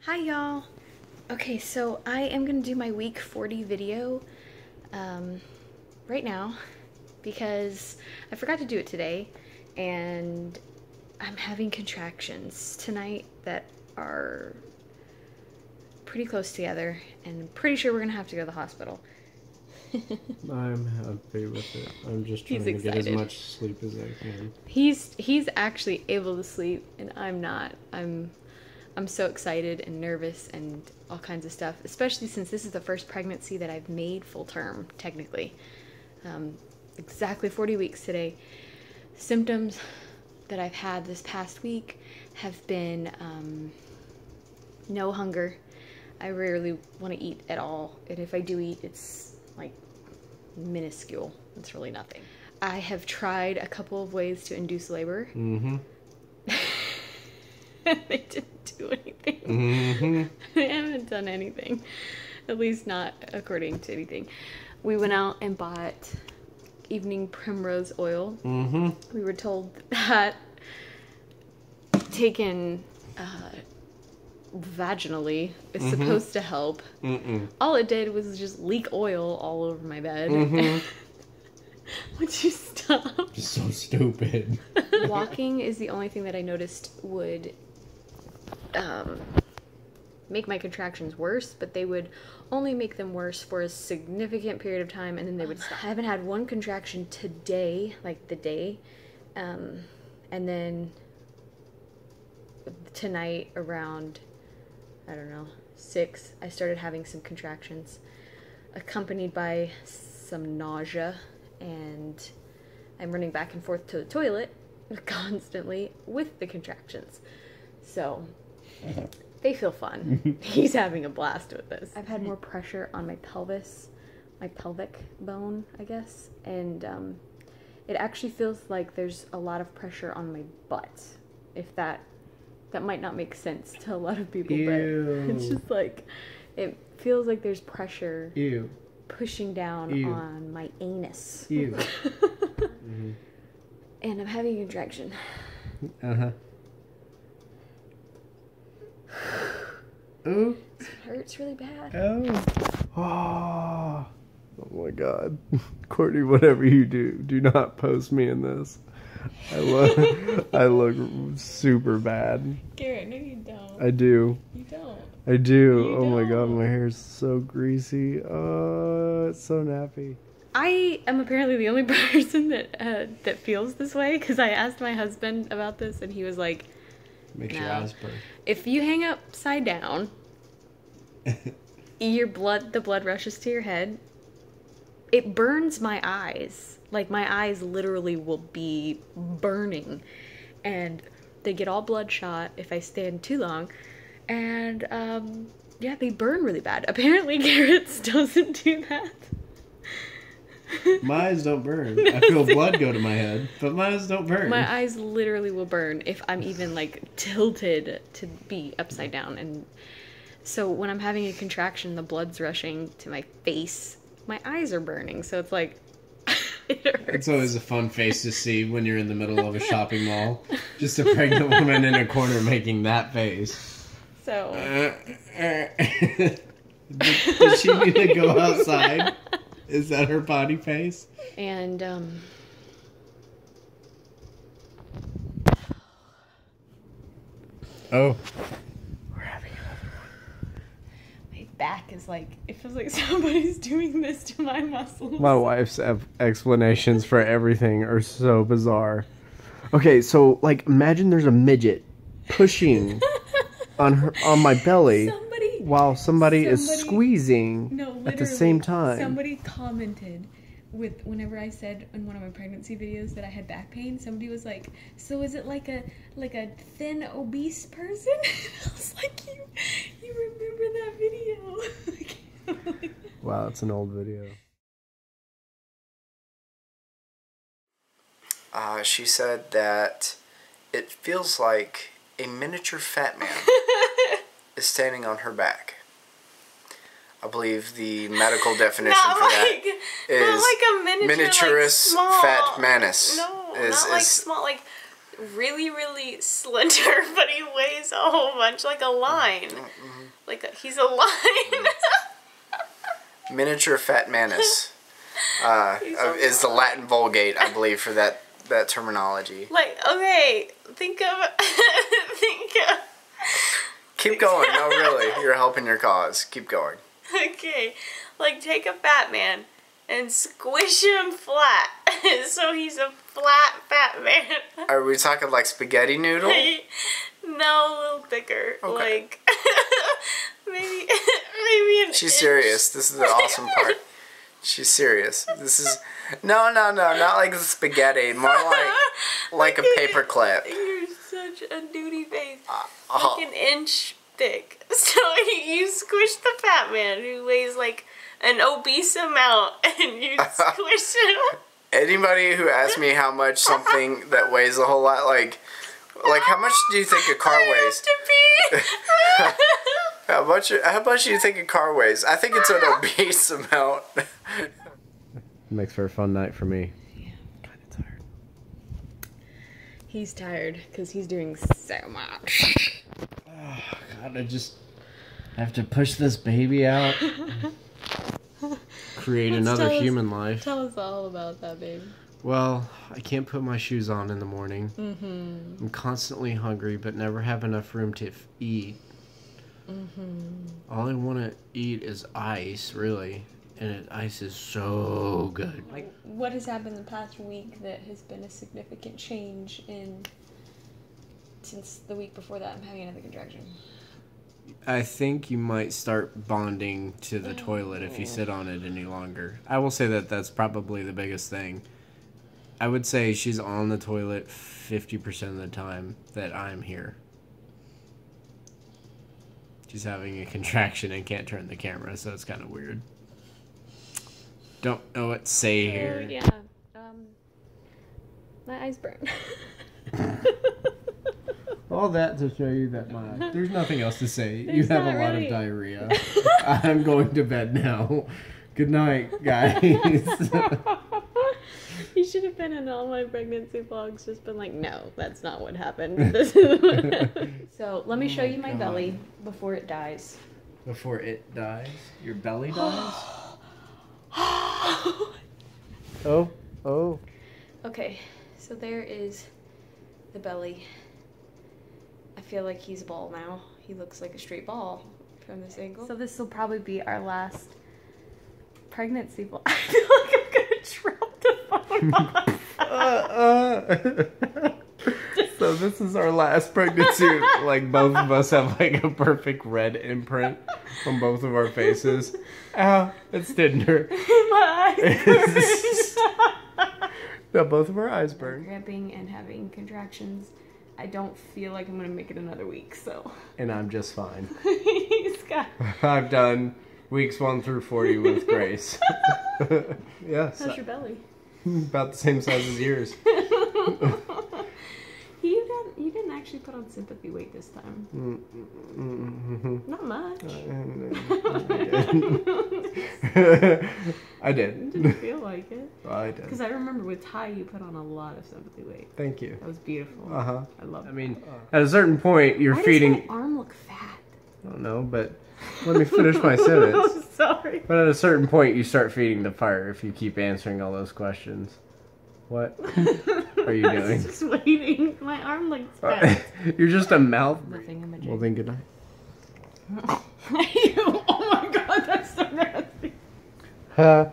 Hi y'all. Okay, so I am gonna do my week 40 video right now because I forgot to do it today and I'm having contractions tonight that are pretty close together and I'm pretty sure we're gonna have to go to the hospital. I'm happy with it. I'm just trying to get as much sleep as I can. He's actually able to sleep and I'm not. I'm so excited and nervous and all kinds of stuff, especially since this is the first pregnancy that I've made full term, technically. Exactly 40 weeks today. Symptoms that I've had this past week have been no hunger. I rarely want to eat at all, and if I do eat, it's like minuscule. It's really nothing. I have tried a couple of ways to induce labor. Mm-hmm. They didn't do anything. Mm-hmm. They haven't done anything. At least not according to anything. We went out and bought evening primrose oil. Mm-hmm. We were told that taken vaginally is supposed to help. All it did was just leak oil all over my bed. Would you stop? Just so stupid. Walking is the only thing that I noticed would make my contractions worse, but they would only make them worse for a significant period of time and then they would stop. I haven't had one contraction today, like the day, and then tonight around, I don't know, 6, I started having some contractions accompanied by some nausea, and I'm running back and forth to the toilet constantly with the contractions. So they feel fun. He's having a blast with this. I've had more pressure on my pelvis, my pelvic bone, I guess, and it actually feels like there's a lot of pressure on my butt. If that might not make sense to a lot of people, but it's just like, it feels like there's pressure pushing down on my anus. And I'm having a contraction. Oh. It hurts really bad. Oh my God. Courtney, whatever you do not post me in this. I look super bad. Garrett, no you don't. I do. You don't. I do. Oh my God, my hair's so greasy. Oh, it's so nappy. I am apparently the only person that feels this way, because I asked my husband about this and he was like, Makes your eyes burn. If you hang upside down, the blood rushes to your head. It burns my eyes. Like, my eyes literally will be burning. And they get all bloodshot if I stand too long. And, yeah, they burn really bad. Apparently, Garrett's doesn't do that. My eyes don't burn. I feel blood go to my head, but my eyes don't burn. My eyes literally will burn if I'm even, like, tilted to be upside down. And so when I'm having a contraction, the blood's rushing to my face. My eyes are burning, so it's like, it hurts. It's always a fun face to see when you're in the middle of a shopping mall. Just a pregnant woman in a corner making that face. So. Does she need to go outside? Is that her potty face? And, Oh. we're having my back is like, it feels like somebody's doing this to my muscles. My wife's explanations for everything are so bizarre. Okay, so, like, imagine there's a midget pushing on my belly while somebody is squeezing at the same time. Somebody commented whenever I said in one of my pregnancy videos that I had back pain, somebody was like, so is it like a thin obese person? I was like, you remember that video? Wow, it's an old video. She said that it feels like a miniature fat man is standing on her back. I believe the medical definition for that is not like a miniature, miniaturous like small, fat manus. No, is not like small, like really, really slender, but he weighs a whole bunch, like a line. He's a line. Miniature fat manus is the Latin Vulgate, I believe, for that terminology. Like, okay, think of. Keep going. No, really, you're helping your cause. Keep going. Okay, like take a fat man and squish him flat, so he's a flat fat man. Are we talking like spaghetti noodle? No, a little thicker. Okay. Like maybe an She's inch. serious. This is the awesome part. She's serious. This is no, not like spaghetti. More like a paper clip. You're such a duty face. Like an inch thick. So you squish the fat man who weighs like an obese amount, and you squish him. Anybody who asks me how much something that weighs a whole lot, like how much do you think a car weighs? How much do you think a car weighs? I think it's an obese amount. Makes for a fun night for me. Yeah. Kind of tired. He's tired because he's doing so much. Oh, God, I just have to push this baby out. Create another human life. Tell us all about that, babe. Well, I can't put my shoes on in the morning. Mm-hmm. I'm constantly hungry, but never have enough room to eat. Mm-hmm. All I want to eat is ice, really. And ice is so good. Like, what has happened the past week that has been a significant change since the week before that I'm having another contraction? I think you might start bonding to the toilet if you sit on it any longer. I will say that that's probably the biggest thing. I would say she's on the toilet 50% of the time that I'm here. She's having a contraction and can't turn the camera, so it's kind of weird. Don't know what to say here. Yeah. My eyes burn. All that to show you that there's nothing else to say. There's You have not a lot really. of diarrhea. I'm going to bed now. Good night, guys. You should have been in all my pregnancy vlogs, just been like, no, that's not what happened. This is what happened. So let me show you my God. belly before it dies. Before it dies? Your belly dies? Oh. Okay, so there is the belly. I feel like he's a ball now. He looks like a straight ball from this angle. So this will probably be our last pregnancy vlog. I feel like I'm gonna drop the phone off. So this is our last pregnancy. Like, both of us have like a perfect red imprint on both of our faces. Ow, it's Tinder. My eyes burn. No, both of our eyes burn. Cramping and having contractions. I don't feel like I'm gonna make it another week, so. And I'm just fine. He's got. I've done weeks 1 through 40 with grace. Yes. How's your belly? About the same size as yours. You didn't actually put on sympathy weight this time. Not much. I did. Didn't feel like it. I did. Because I remember with Ty, you put on a lot of sympathy weight. Thank you. That was beautiful. Uh-huh. I love it. I mean, at a certain point, you're Why feeding... does my arm look fat? I don't know, but let me finish my sentence. Oh, sorry. But at a certain point, you start feeding the fire if you keep answering all those questions. What are you I doing? was just waiting. My arm looks fat. You're just a mouth. Nothing in my Well, then good night. Oh my god, that's so nasty. Ha.